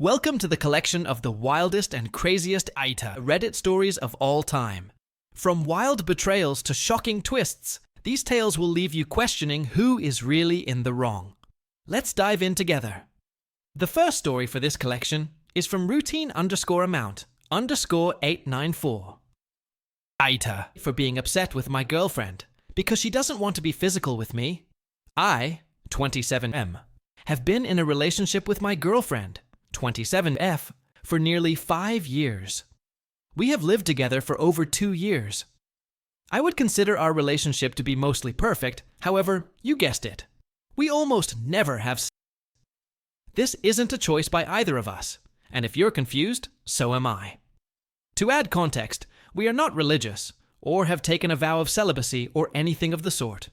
Welcome to the collection of the wildest and craziest AITA Reddit stories of all time. From wild betrayals to shocking twists, these tales will leave you questioning who is really in the wrong. Let's dive in together. The first story for this collection is from routine_amount_894. AITA for being upset with my girlfriend because she doesn't want to be physical with me. I, 27M, have been in a relationship with my girlfriend, 27F, for nearly 5 years. We have lived together for over 2 years. I would consider our relationship to be mostly perfect, however, you guessed it. We almost never have sex. This isn't a choice by either of us, and if you're confused, so am I. To add context, we are not religious, or have taken a vow of celibacy or anything of the sort.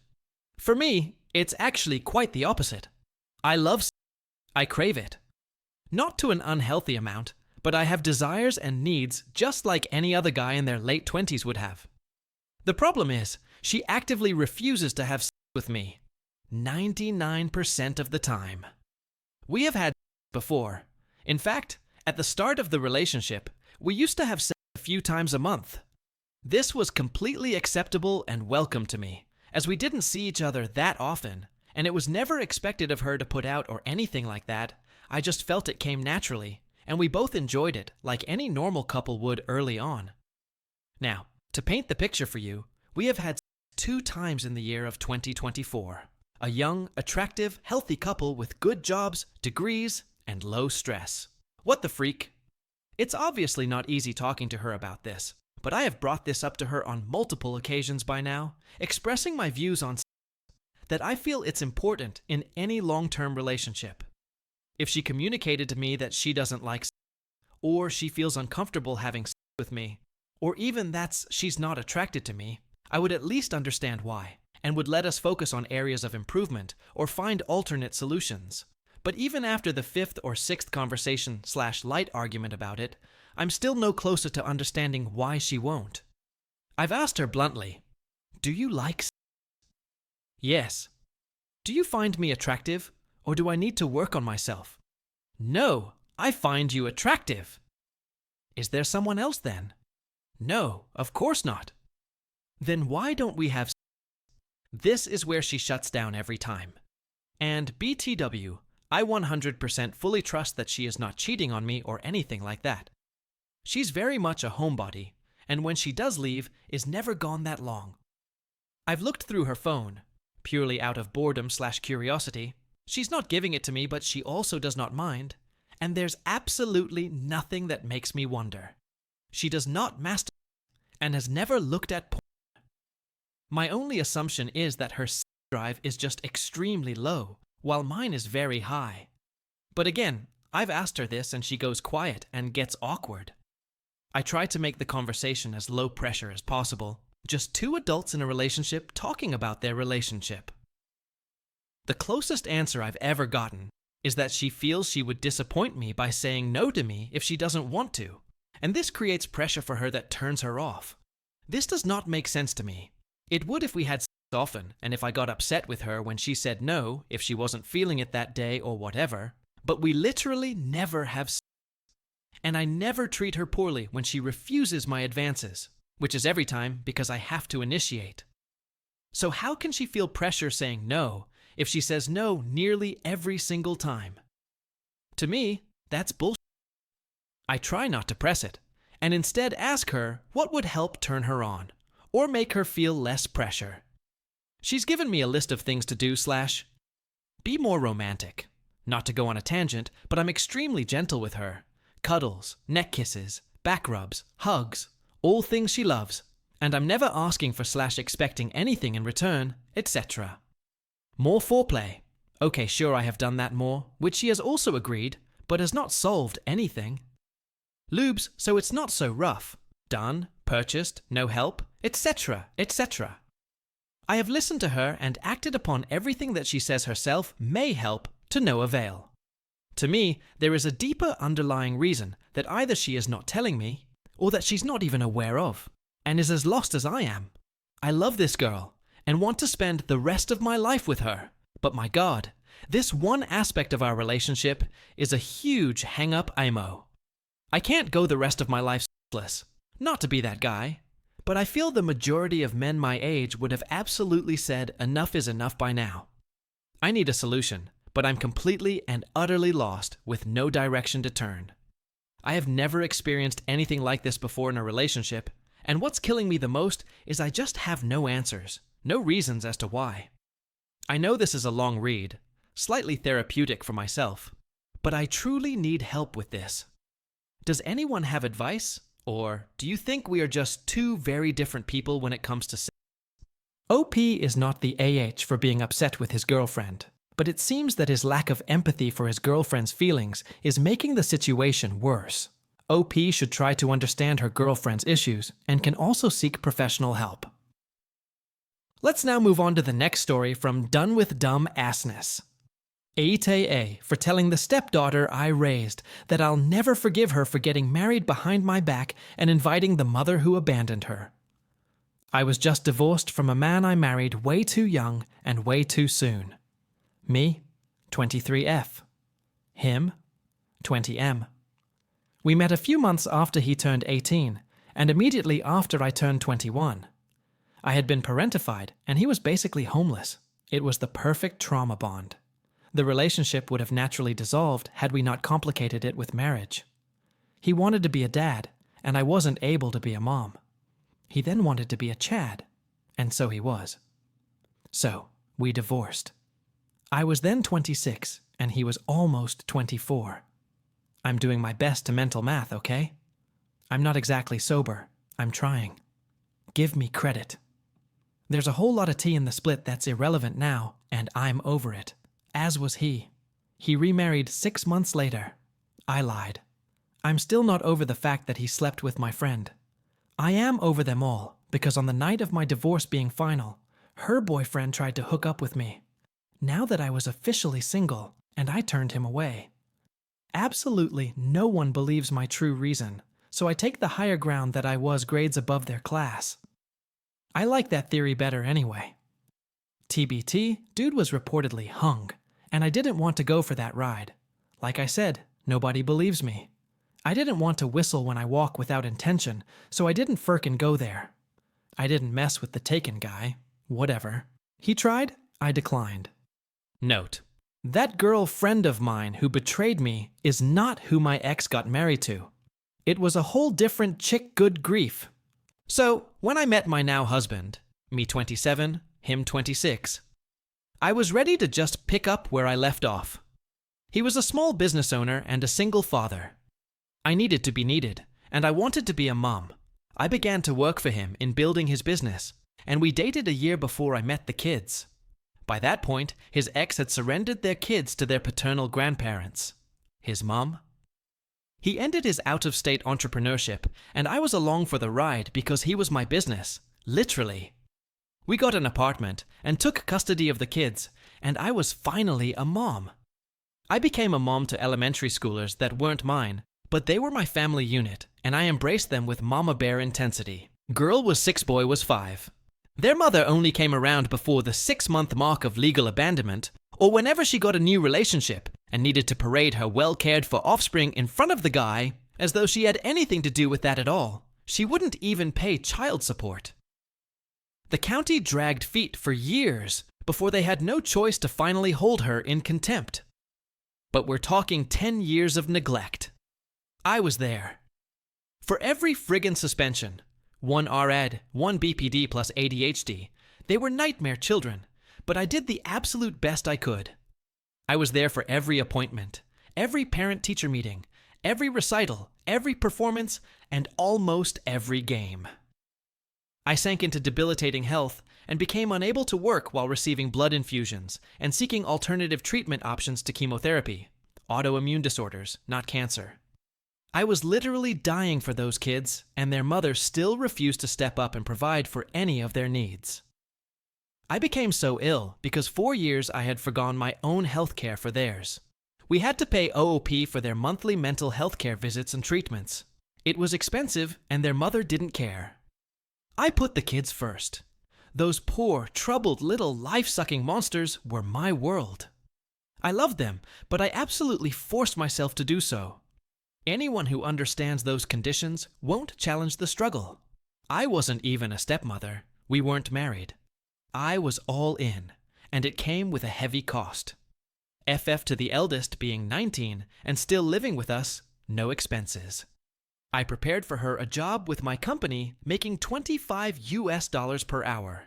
For me, it's actually quite the opposite. I love sex. I crave it. Not to an unhealthy amount, but I have desires and needs just like any other guy in their late 20s would have. The problem is, she actively refuses to have sex with me. 99% of the time. We have had sex before. In fact, at the start of the relationship, we used to have sex a few times a month. This was completely acceptable and welcome to me, as we didn't see each other that often, and it was never expected of her to put out or anything like that. I just felt it came naturally, and we both enjoyed it like any normal couple would early on. Now, to paint the picture for you, we have had sex 2 times in the year of 2024. A young, attractive, healthy couple with good jobs, degrees, and low stress. What the freak? It's obviously not easy talking to her about this, but I have brought this up to her on multiple occasions by now, expressing my views on sex, that I feel it's important in any long-term relationship. If she communicated to me that she doesn't like sex, or she feels uncomfortable having sex with me, or even that she's not attracted to me, I would at least understand why, and would let us focus on areas of improvement or find alternate solutions. But even after the 5th or 6th conversation/light argument about it, I'm still no closer to understanding why she won't. I've asked her bluntly, "Do you like sex?" "Yes." "Do you find me attractive, or do I need to work on myself?" "No, I find you attractive." "Is there someone else then?" "No, of course not." "Then why don't we have sex?" This is where she shuts down every time. And BTW, I 100% fully trust that she is not cheating on me or anything like that. She's very much a homebody, and when she does leave, is never gone that long. I've looked through her phone, purely out of boredom/curiosity. She's not giving it to me, but she also does not mind, and there's absolutely nothing that makes me wonder. She does not masturbate and has never looked at porn. My only assumption is that her sex drive is just extremely low, while mine is very high. But again, I've asked her this and she goes quiet and gets awkward. I try to make the conversation as low pressure as possible, just 2 adults in a relationship talking about their relationship. The closest answer I've ever gotten is that she feels she would disappoint me by saying no to me if she doesn't want to, and this creates pressure for her that turns her off. This does not make sense to me. It would if we had sex often, and if I got upset with her when she said no, if she wasn't feeling it that day or whatever, but we literally never have sex. And I never treat her poorly when she refuses my advances, which is every time because I have to initiate. So how can she feel pressure saying no if she says no nearly every single time? To me, that's bullshit. I try not to press it, and instead ask her what would help turn her on, or make her feel less pressure. She's given me a list of things to do / be more romantic. Not to go on a tangent, but I'm extremely gentle with her. Cuddles, neck kisses, back rubs, hugs, all things she loves, and I'm never asking for / expecting anything in return, etc. More foreplay. Okay, sure, I have done that more, which she has also agreed, but has not solved anything. Lubes, so it's not so rough. Done, purchased, no help, etc., etc. I have listened to her and acted upon everything that she says herself may help, to no avail. To me, there is a deeper underlying reason that either she is not telling me, or that she's not even aware of, and is as lost as I am. I love this girl, and want to spend the rest of my life with her, but my God, This one aspect of our relationship is a huge hang-up IMO. I can't go the rest of my life sleepless. Not to be that guy, but I feel the majority of men my age would have absolutely said enough is enough by now. I need a solution, but I'm completely and utterly lost with no direction to turn. I have never experienced anything like this before in a relationship, and what's killing me the most is I just have no answers, no reasons as to why. I know this is a long read, slightly therapeutic for myself, but I truly need help with this. Does anyone have advice, or do you think we are just two very different people when it comes to sex? OP is not the AH for being upset with his girlfriend, but it seems that his lack of empathy for his girlfriend's feelings is making the situation worse. OP should try to understand her girlfriend's issues and can also seek professional help. Let's now move on to the next story from Done with Dumb Assness. AITA for telling the stepdaughter I raised that I'll never forgive her for getting married behind my back and inviting the mother who abandoned her. I was just divorced from a man I married way too young and way too soon. Me, 23F. Him, 20M. We met a few months after he turned 18, and immediately after I turned 21. I had been parentified, and he was basically homeless. It was the perfect trauma bond. The relationship would have naturally dissolved had we not complicated it with marriage. He wanted to be a dad, and I wasn't able to be a mom. He then wanted to be a Chad, and so he was. So, we divorced. I was then 26, and he was almost 24. I'm doing my best to mental math, okay? I'm not exactly sober. I'm trying. Give me credit. There's a whole lot of tea in the split that's irrelevant now, and I'm over it. As was he. He remarried 6 months later. I lied. I'm still not over the fact that he slept with my friend. I am over them all, because on the night of my divorce being final, her boyfriend tried to hook up with me. Now that I was officially single, and I turned him away. Absolutely no one believes my true reason, so I take the higher ground that I was grades above their class. I like that theory better anyway. TBT, dude was reportedly hung, and I didn't want to go for that ride. Like I said, nobody believes me. I didn't want to whistle when I walk without intention, so I didn't frickin' go there. I didn't mess with the taken guy. Whatever. He tried, I declined. Note: that girl friend of mine who betrayed me is not who my ex got married to. It was a whole different chick, good grief. So, when I met my now husband, me 27, him 26, I was ready to just pick up where I left off. He was a small business owner and a single father. I needed to be needed, and I wanted to be a mom. I began to work for him in building his business, and we dated a year before I met the kids. By that point, his ex had surrendered their kids to their paternal grandparents. His mom. He ended his out-of-state entrepreneurship, and I was along for the ride because he was my business, literally. We got an apartment and took custody of the kids, and I was finally a mom. I became a mom to elementary schoolers that weren't mine, but they were my family unit, and I embraced them with mama bear intensity. Girl was 6, boy was 5. Their mother only came around before the 6-month mark of legal abandonment, or whenever she got a new relationship and needed to parade her well-cared-for offspring in front of the guy as though she had anything to do with that at all. She wouldn't even pay child support. The county dragged feet for years before they had no choice to finally hold her in contempt. But we're talking 10 years of neglect. I was there. For every friggin' suspension, 1 RED, 1 BPD plus ADHD, they were nightmare children, but I did the absolute best I could. I was there for every appointment, every parent-teacher meeting, every recital, every performance, and almost every game. I sank into debilitating health and became unable to work while receiving blood infusions and seeking alternative treatment options to chemotherapy, autoimmune disorders, not cancer. I was literally dying for those kids, and their mother still refused to step up and provide for any of their needs. I became so ill because 4 years I had forgone my own health care for theirs. We had to pay OOP for their monthly mental health care visits and treatments. It was expensive, and their mother didn't care. I put the kids first. Those poor, troubled little life-sucking monsters were my world. I loved them, but I absolutely forced myself to do so. Anyone who understands those conditions won't challenge the struggle. I wasn't even a stepmother. We weren't married. I was all in, and it came with a heavy cost. FF to the eldest being 19 and still living with us, no expenses. I prepared for her a job with my company making $25 per hour.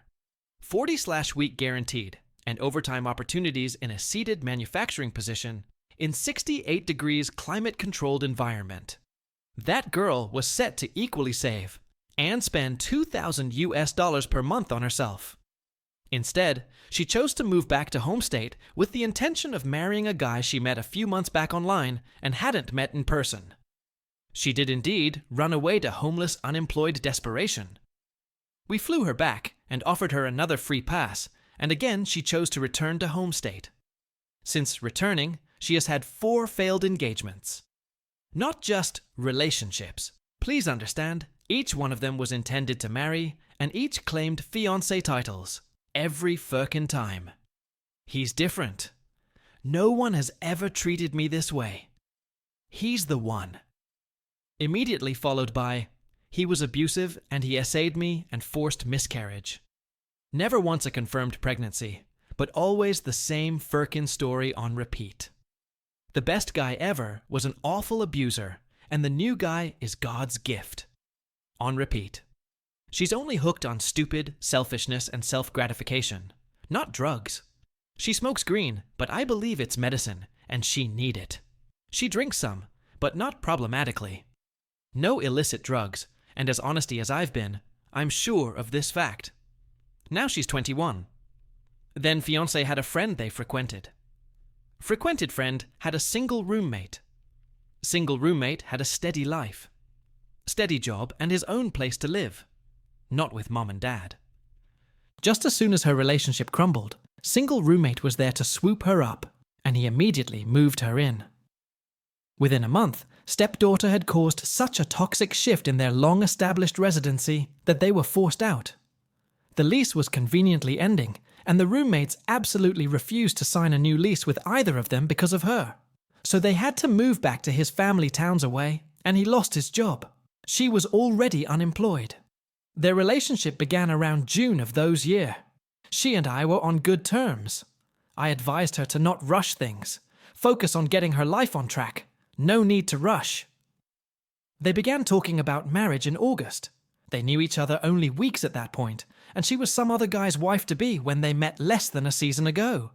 40/week guaranteed, and overtime opportunities in a seated manufacturing position in 68 degrees climate-controlled environment. That girl was set to equally save and spend $2,000 per month on herself. Instead, she chose to move back to home state with the intention of marrying a guy she met a few months back online and hadn't met in person. She did indeed run away to homeless, unemployed desperation. We flew her back and offered her another free pass, and again she chose to return to home state. Since returning, she has had 4 failed engagements. Not just relationships. Please understand, each one of them was intended to marry, and each claimed fiancé titles. Every firkin' time. He's different. No one has ever treated me this way. He's the one. Immediately followed by, he was abusive and he essayed me and forced miscarriage. Never once a confirmed pregnancy, but always the same firkin' story on repeat. The best guy ever was an awful abuser, and the new guy is God's gift. On repeat. She's only hooked on stupid selfishness and self-gratification, not drugs. She smokes green, but I believe it's medicine, and she need it. She drinks some, but not problematically. No illicit drugs, and as honesty as I've been, I'm sure of this fact. Now she's 21. Then fiancé had a friend they frequented. Frequented friend had a single roommate. Single roommate had a steady life. Steady job and his own place to live. Not with mom and dad. Just as soon as her relationship crumbled, single roommate was there to swoop her up, and he immediately moved her in. Within a month, stepdaughter had caused such a toxic shift in their long-established residency that they were forced out. The lease was conveniently ending, and the roommates absolutely refused to sign a new lease with either of them because of her. So they had to move back to his family towns away, and he lost his job. She was already unemployed. Their relationship began around June of those year. She and I were on good terms. I advised her to not rush things, focus on getting her life on track, no need to rush. They began talking about marriage in August. They knew each other only weeks at that point, and she was some other guy's wife-to-be when they met less than a season ago.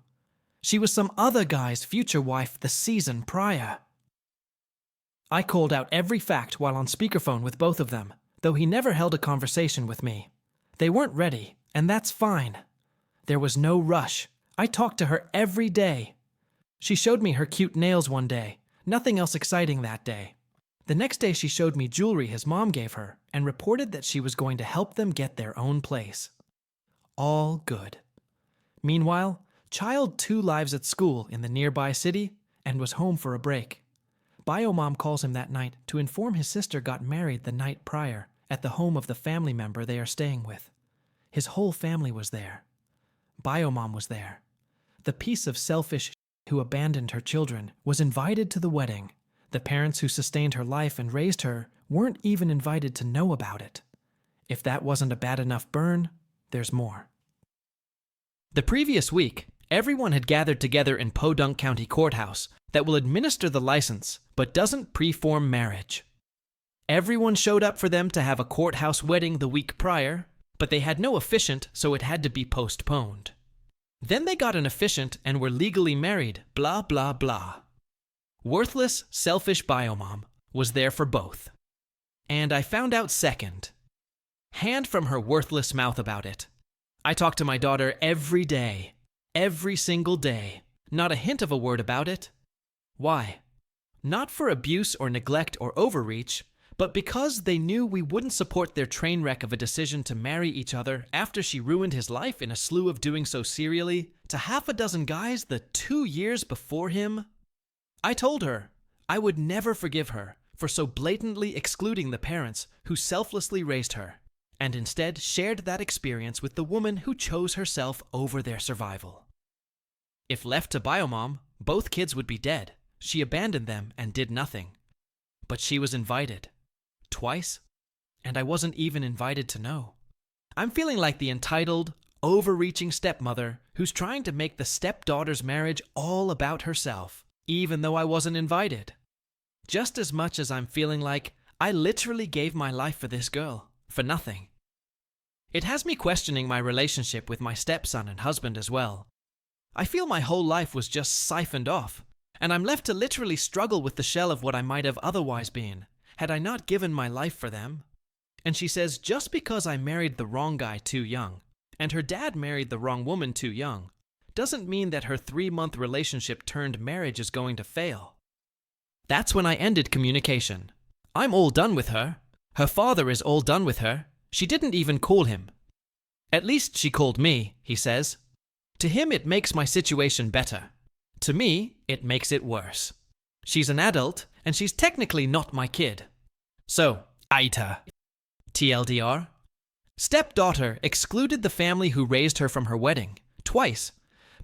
She was some other guy's future wife the season prior. I called out every fact while on speakerphone with both of them, though he never held a conversation with me. They weren't ready, and that's fine. There was no rush. I talked to her every day. She showed me her cute nails one day, nothing else exciting that day. The next day she showed me jewelry his mom gave her and reported that she was going to help them get their own place. All good. Meanwhile, child 2 lives at school in the nearby city and was home for a break. Biomom calls him that night to inform his sister got married the night prior at the home of the family member they are staying with. His whole family was there. Biomom was there. The piece of selfish who abandoned her children was invited to the wedding. The parents who sustained her life and raised her weren't even invited to know about it. If that wasn't a bad enough burn, there's more. The previous week, everyone had gathered together in Podunk County Courthouse that will administer the license but doesn't preform marriage. Everyone showed up for them to have a courthouse wedding the week prior, but they had no officiant, so it had to be postponed. Then they got an officiant and were legally married, blah blah blah. Worthless, selfish Biomom was there for both. And I found out second. Hand from her worthless mouth about it. I talk to my daughter every day. Every single day. Not a hint of a word about it. Why? Not for abuse or neglect or overreach, but because they knew we wouldn't support their train wreck of a decision to marry each other after she ruined his life in a slew of doing so serially to half a dozen guys the 2 years before him. I told her I would never forgive her for so blatantly excluding the parents who selflessly raised her, and instead shared that experience with the woman who chose herself over their survival. If left to Biomom, Both kids would be dead. She abandoned them and did nothing. But she was invited. Twice. And I wasn't even invited to know. I'm feeling like the entitled, overreaching stepmother who's trying to make the stepdaughter's marriage all about herself, even though I wasn't invited. Just as much as I'm feeling like I literally gave my life for this girl, for nothing. It has me questioning my relationship with my stepson and husband as well. I feel my whole life was just siphoned off, and I'm left to literally struggle with the shell of what I might have otherwise been, had I not given my life for them. And she says just because I married the wrong guy too young, and her dad married the wrong woman too young, doesn't mean that her 3-month relationship turned marriage is going to fail. That's when I ended communication. I'm all done with her. Her father is all done with her. She didn't even call him. At least she called me, he says. To him, it makes my situation better. To me, it makes it worse. She's an adult, and she's technically not my kid. So, AITA. TLDR. Stepdaughter excluded the family who raised her from her wedding, twice,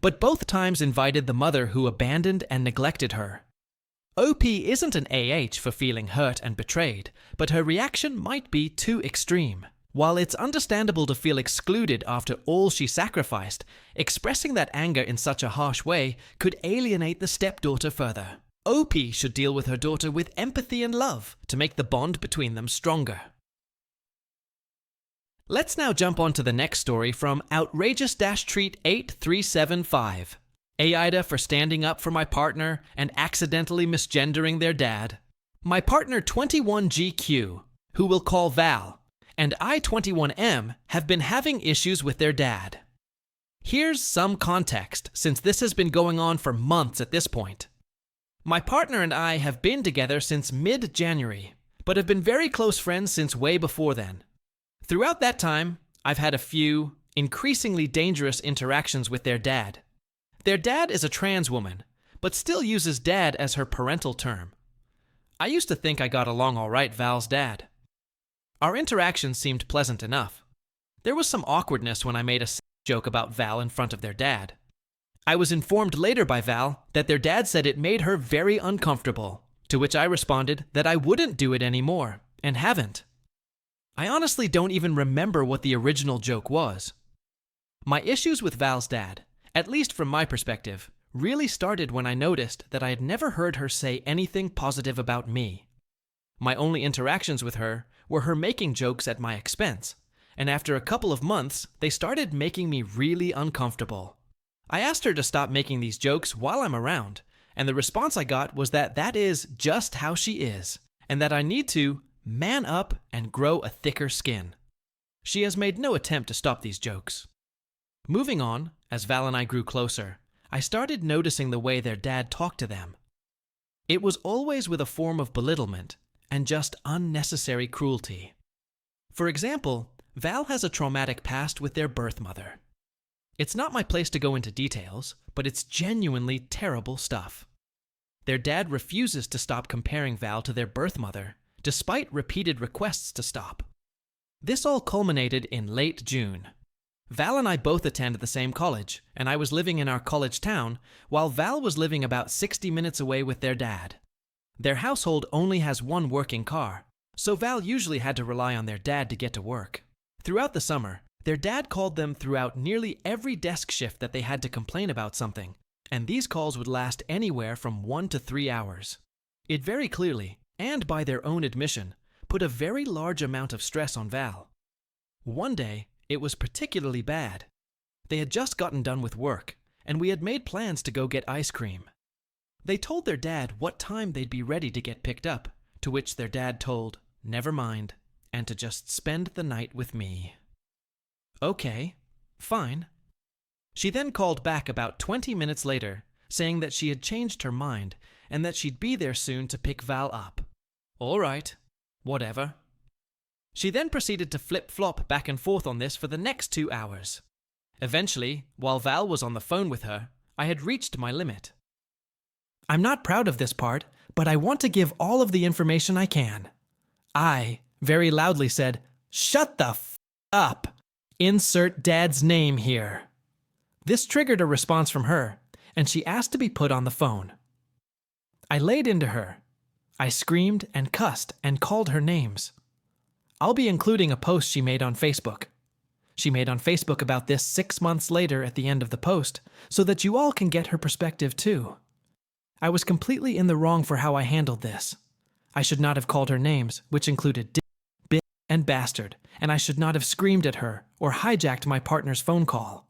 but both times invited the mother who abandoned and neglected her. OP isn't an AH for feeling hurt and betrayed, but her reaction might be too extreme. While it's understandable to feel excluded after all she sacrificed, expressing that anger in such a harsh way could alienate the stepdaughter further. OP should deal with her daughter with empathy and love to make the bond between them stronger. Let's now jump on to the next story from Outrageous-Treat 8375. AITA for standing up for my partner and accidentally misgendering their dad. My partner 21GQ, who we'll call Val, and I21M have been having issues with their dad. Here's some context, since this has been going on for months at this point. My partner and I have been together since mid-January, but have been very close friends since way before then. Throughout that time, I've had a few, increasingly dangerous interactions with their dad. Their dad is a trans woman, but still uses dad as her parental term. I used to think I got along all right with Val's dad. Our interactions seemed pleasant enough. There was some awkwardness when I made a joke about Val in front of their dad. I was informed later by Val that their dad said it made her very uncomfortable, to which I responded that I wouldn't do it anymore, and haven't. I honestly don't even remember what the original joke was. My issues with Val's dad, at least from my perspective, really started when I noticed that I had never heard her say anything positive about me. My only interactions with her were her making jokes at my expense, and after a couple of months, they started making me really uncomfortable. I asked her to stop making these jokes while I'm around, and the response I got was that that is just how she is, and that I need to man up and grow a thicker skin. She has made no attempt to stop these jokes. Moving on, as Val and I grew closer, I started noticing the way their dad talked to them. It was always with a form of belittlement and just unnecessary cruelty. For example, Val has a traumatic past with their birth mother. It's not my place to go into details, but it's genuinely terrible stuff. Their dad refuses to stop comparing Val to their birth mother, despite repeated requests to stop. This all culminated in late June. Val and I both attended the same college, and I was living in our college town, while Val was living about 60 minutes away with their dad. Their household only has one working car, so Val usually had to rely on their dad to get to work. Throughout the summer, their dad called them throughout nearly every desk shift that they had to complain about something, and these calls would last anywhere from 1 to 3 hours. It very clearly, and by their own admission, put a very large amount of stress on Val. One day, it was particularly bad. They had just gotten done with work, and we had made plans to go get ice cream. They told their dad what time they'd be ready to get picked up, to which their dad told, "Never mind," and to just spend the night with me. Okay, fine. She then called back about 20 minutes later, saying that she had changed her mind and that she'd be there soon to pick Val up. All right, whatever. She then proceeded to flip-flop back and forth on this for the next 2 hours. Eventually, while Val was on the phone with her, I had reached my limit. I'm not proud of this part, but I want to give all of the information I can. I very loudly said, "Shut the f*** up! Insert dad's name here." This triggered a response from her, and she asked to be put on the phone. I laid into her. I screamed and cussed and called her names. I'll be including a post she made on Facebook. She made on Facebook about this 6 months later at the end of the post, so that you all can get her perspective too. I was completely in the wrong for how I handled this. I should not have called her names, which included dick, bitch, and bastard, and I should not have screamed at her or hijacked my partner's phone call.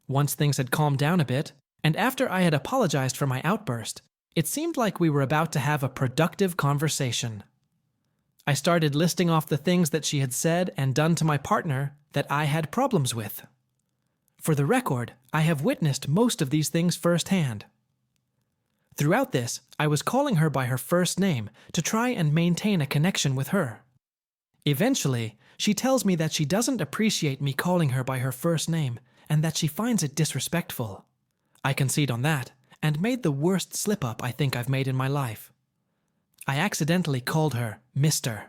Once things had calmed down a bit, and after I had apologized for my outburst, it seemed like we were about to have a productive conversation. I started listing off the things that she had said and done to my partner that I had problems with. For the record, I have witnessed most of these things firsthand. Throughout this, I was calling her by her first name to try and maintain a connection with her. Eventually, she tells me that she doesn't appreciate me calling her by her first name and that she finds it disrespectful. I concede on that and made the worst slip-up I think I've made in my life. I accidentally called her Mr.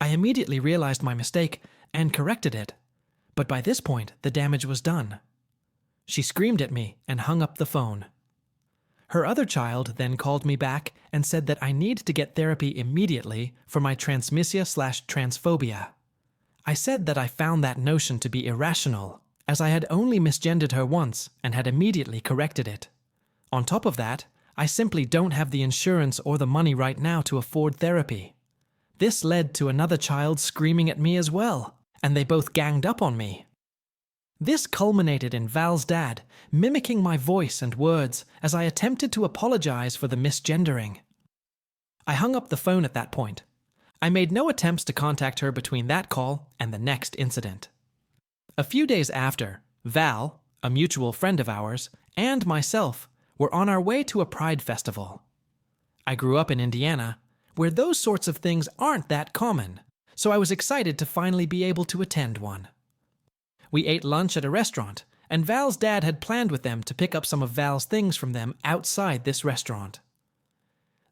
I immediately realized my mistake and corrected it, but by this point the damage was done. She screamed at me and hung up the phone. Her other child then called me back and said that I need to get therapy immediately for my transmisia/transphobia. I said that I found that notion to be irrational, as I had only misgendered her once and had immediately corrected it. On top of that, I simply don't have the insurance or the money right now to afford therapy. This led to another child screaming at me as well, and they both ganged up on me. This culminated in Val's dad mimicking my voice and words as I attempted to apologize for the misgendering. I hung up the phone at that point. I made no attempts to contact her between that call and the next incident. A few days after, Val, a mutual friend of ours, and myself were on our way to a pride festival. I grew up in Indiana, where those sorts of things aren't that common, so I was excited to finally be able to attend one. We ate lunch at a restaurant, and Val's dad had planned with them to pick up some of Val's things from them outside this restaurant.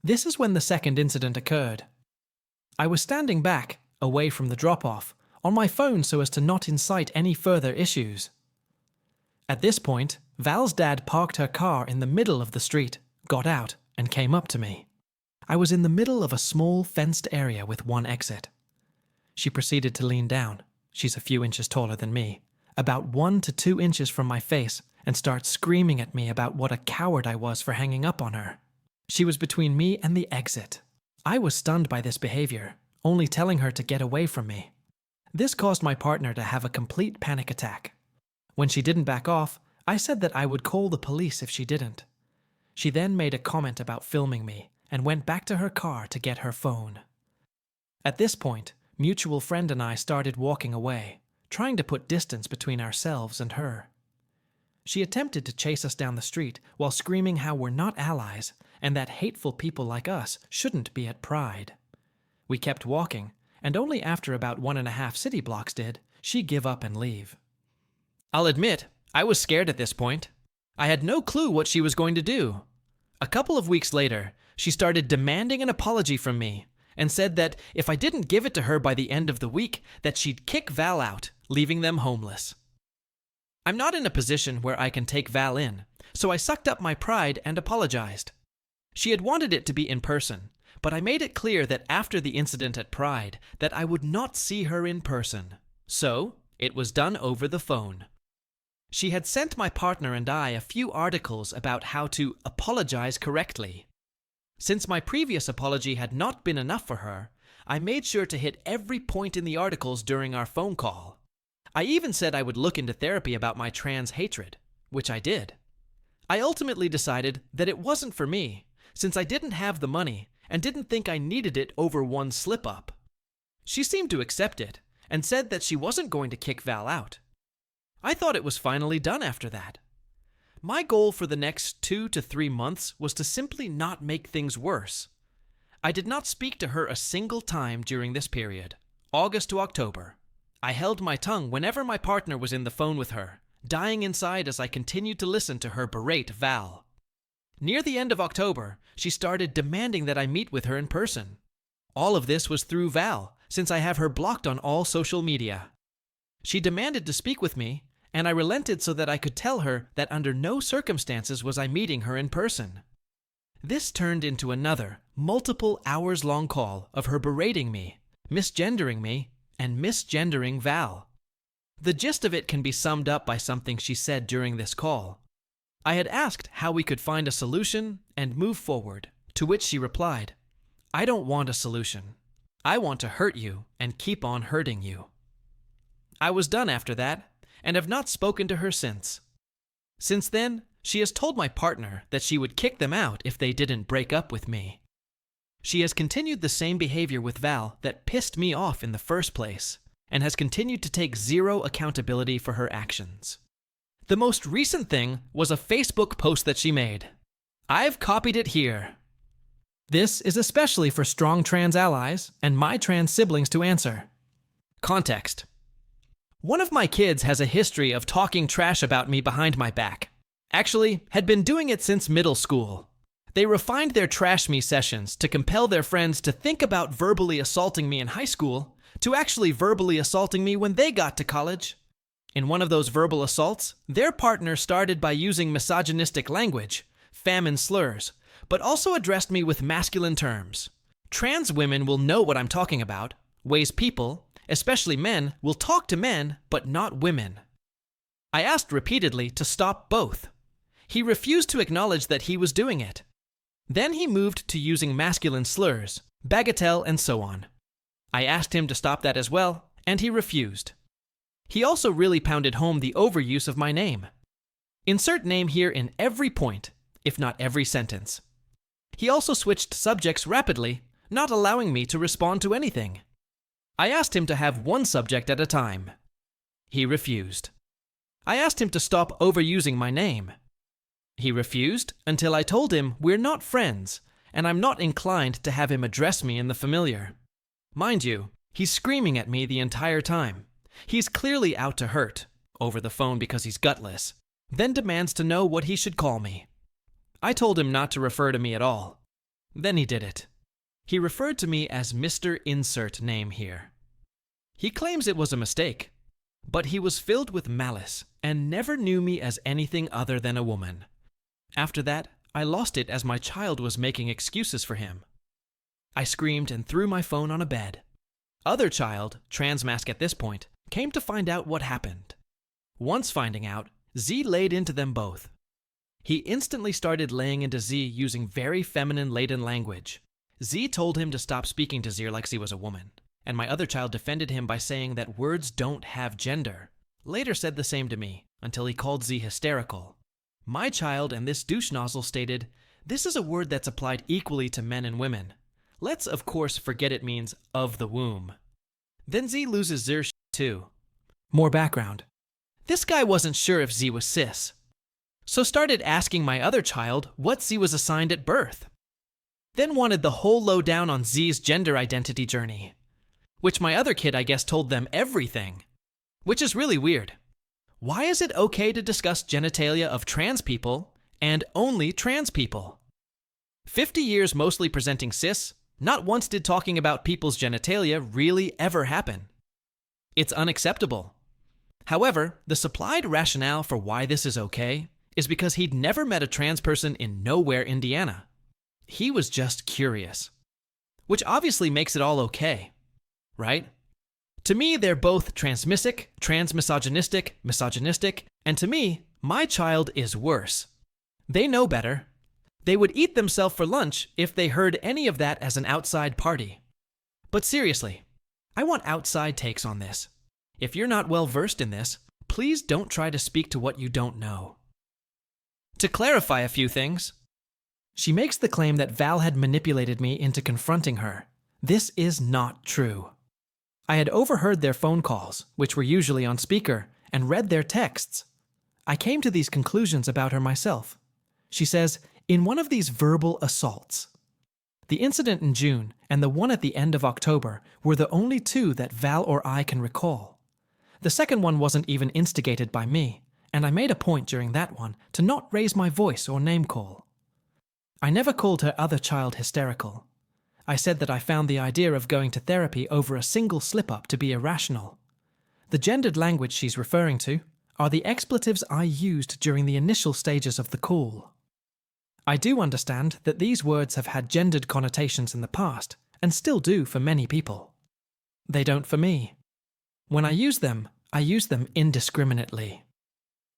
This is when the second incident occurred. I was standing back, away from the drop-off, on my phone so as to not incite any further issues. At this point, Val's dad parked her car in the middle of the street, got out, and came up to me. I was in the middle of a small fenced area with one exit. She proceeded to lean down, she's a few inches taller than me, about 1 to 2 inches from my face, and start screaming at me about what a coward I was for hanging up on her. She was between me and the exit. I was stunned by this behavior, only telling her to get away from me. This caused my partner to have a complete panic attack. When she didn't back off, I said that I would call the police if she didn't. She then made a comment about filming me and went back to her car to get her phone. At this point, mutual friend and I started walking away, trying to put distance between ourselves and her. She attempted to chase us down the street while screaming how we're not allies and that hateful people like us shouldn't be at Pride. We kept walking, and only after about 1.5 city blocks did she give up and leave. I'll admit, I was scared at this point. I had no clue what she was going to do. A couple of weeks later, she started demanding an apology from me and said that if I didn't give it to her by the end of the week, that she'd kick Val out, leaving them homeless. I'm not in a position where I can take Val in, so I sucked up my pride and apologized. She had wanted it to be in person, but I made it clear that after the incident at Pride, that I would not see her in person. So, it was done over the phone. She had sent my partner and I a few articles about how to apologize correctly. Since my previous apology had not been enough for her, I made sure to hit every point in the articles during our phone call. I even said I would look into therapy about my trans hatred, which I did. I ultimately decided that it wasn't for me, since I didn't have the money and didn't think I needed it over one slip-up. She seemed to accept it and said that she wasn't going to kick Val out. I thought it was finally done after that. My goal for the next 2 to 3 months was to simply not make things worse. I did not speak to her a single time during this period, August to October. I held my tongue whenever my partner was in the phone with her, dying inside as I continued to listen to her berate Val. Near the end of October, she started demanding that I meet with her in person. All of this was through Val, since I have her blocked on all social media. She demanded to speak with me, and I relented so that I could tell her that under no circumstances was I meeting her in person. This turned into another, multiple hours-long call of her berating me, misgendering me, and misgendering Val. The gist of it can be summed up by something she said during this call. I had asked how we could find a solution and move forward, to which she replied, "I don't want a solution. I want to hurt you and keep on hurting you." I was done after that, and have not spoken to her since. Since then, she has told my partner that she would kick them out if they didn't break up with me. She has continued the same behavior with Val that pissed me off in the first place, and has continued to take zero accountability for her actions. The most recent thing was a Facebook post that she made. I've copied it here. This is especially for strong trans allies and my trans siblings to answer. Context. One of my kids has a history of talking trash about me behind my back. Actually, had been doing it since middle school. They refined their trash me sessions to compel their friends to think about verbally assaulting me in high school to actually verbally assaulting me when they got to college. In one of those verbal assaults, their partner started by using misogynistic language, famine slurs, but also addressed me with masculine terms. Trans women will know what I'm talking about, ways people, especially men, will talk to men, but not women. I asked repeatedly to stop both. He refused to acknowledge that he was doing it. Then he moved to using masculine slurs, bagatelle, and so on. I asked him to stop that as well, and he refused. He also really pounded home the overuse of my name. Insert name here in every point, if not every sentence. He also switched subjects rapidly, not allowing me to respond to anything. I asked him to have one subject at a time. He refused. I asked him to stop overusing my name. He refused until I told him we're not friends, and I'm not inclined to have him address me in the familiar. Mind you, he's screaming at me the entire time. He's clearly out to hurt, over the phone because he's gutless, then demands to know what he should call me. I told him not to refer to me at all. Then he did it. He referred to me as Mr. Insert Name here. He claims it was a mistake, but he was filled with malice and never knew me as anything other than a woman. After that, I lost it as my child was making excuses for him. I screamed and threw my phone on a bed. Other child, transmasc at this point, came to find out what happened. Once finding out, Z laid into them both. He instantly started laying into Z using very feminine-laden language. Z told him to stop speaking to Z like Z was a woman, and my other child defended him by saying that words don't have gender. Later said the same to me, until he called Z hysterical. My child and this douche nozzle stated, "This is a word that's applied equally to men and women. Let's, of course, forget it means of the womb." Then Z loses their too. More background. This guy wasn't sure if Z was cis, so started asking my other child what Z was assigned at birth. Then wanted the whole lowdown on Z's gender identity journey, which my other kid I guess told them everything, which is really weird. Why is it okay to discuss genitalia of trans people and only trans people? 50 years mostly presenting cis, not once did talking about people's genitalia really ever happen. It's unacceptable. However, the supplied rationale for why this is okay is because he'd never met a trans person in nowhere, Indiana. He was just curious. Which obviously makes it all okay, right? To me, they're both transmissic, misogynistic, and to me, my child is worse. They know better. They would eat themselves for lunch if they heard any of that as an outside party. But seriously, I want outside takes on this. If you're not well versed in this, please don't try to speak to what you don't know. To clarify a few things, she makes the claim that Val had manipulated me into confronting her. This is not true. I had overheard their phone calls, which were usually on speaker, and read their texts. I came to these conclusions about her myself. She says, in one of these verbal assaults. The incident in June and the one at the end of October were the only two that Val or I can recall. The second one wasn't even instigated by me, and I made a point during that one to not raise my voice or name call. I never called her other child hysterical. I said that I found the idea of going to therapy over a single slip-up to be irrational. The gendered language she's referring to, are the expletives I used during the initial stages of the call. I do understand that these words have had gendered connotations in the past, and still do for many people. They don't for me. When I use them indiscriminately.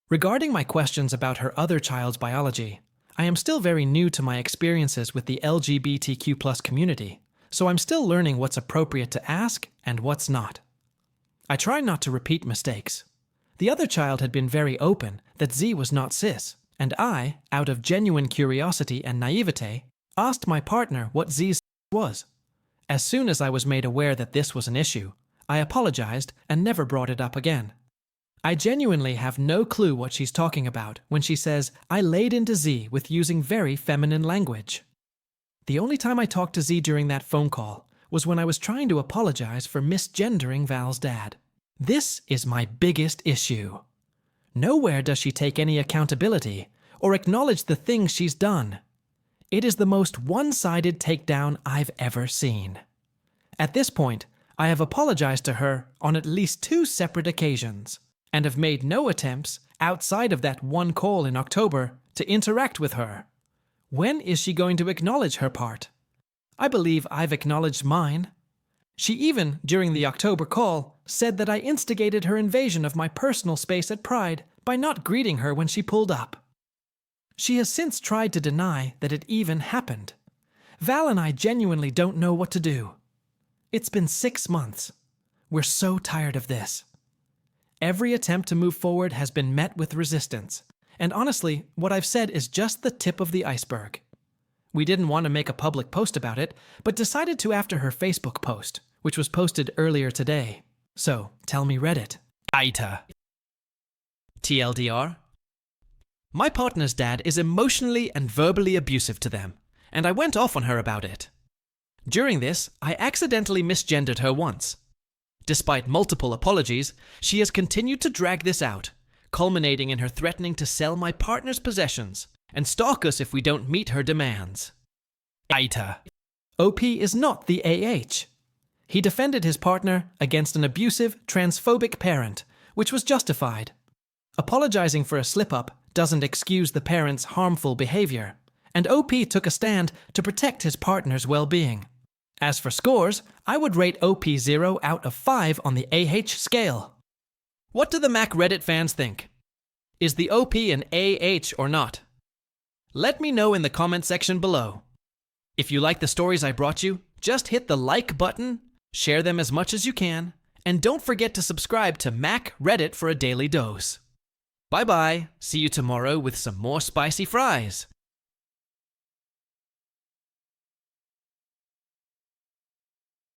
Regarding my questions about her other child's biology, I am still very new to my experiences with the LGBTQ+ community, so I'm still learning what's appropriate to ask and what's not. I try not to repeat mistakes. The other child had been very open that Z was not cis, and I, out of genuine curiosity and naivete, asked my partner what Z's was. As soon as I was made aware that this was an issue, I apologized and never brought it up again. I genuinely have no clue what she's talking about when she says, I laid into Z with using very feminine language. The only time I talked to Z during that phone call was when I was trying to apologize for misgendering Val's dad. This is my biggest issue. Nowhere does she take any accountability or acknowledge the things she's done. It is the most one-sided takedown I've ever seen. At this point, I have apologized to her on at least 2 separate occasions, and have made no attempts, outside of that one call in October, to interact with her. When is she going to acknowledge her part? I believe I've acknowledged mine. She even, during the October call, said that I instigated her invasion of my personal space at Pride by not greeting her when she pulled up. She has since tried to deny that it even happened. Val and I genuinely don't know what to do. It's been 6 months. We're so tired of this. Every attempt to move forward has been met with resistance, and honestly, what I've said is just the tip of the iceberg. We didn't want to make a public post about it, but decided to after her Facebook post, which was posted earlier today. So, tell me Reddit. AITA. TLDR. My partner's dad is emotionally and verbally abusive to them, and I went off on her about it. During this, I accidentally misgendered her once. Despite multiple apologies, she has continued to drag this out, culminating in her threatening to sell my partner's possessions and stalk us if we don't meet her demands. AITA. OP is not the AH. He defended his partner against an abusive, transphobic parent, which was justified. Apologizing for a slip-up doesn't excuse the parent's harmful behavior, and OP took a stand to protect his partner's well-being. As for scores, I would rate OP 0 out of 5 on the AH scale. What do the Mac Reddit fans think? Is the OP an AH or not? Let me know in the comment section below. If you like the stories I brought you, just hit the like button, share them as much as you can, and don't forget to subscribe to Mac Reddit for a daily dose. Bye bye, see you tomorrow with some more spicy fries.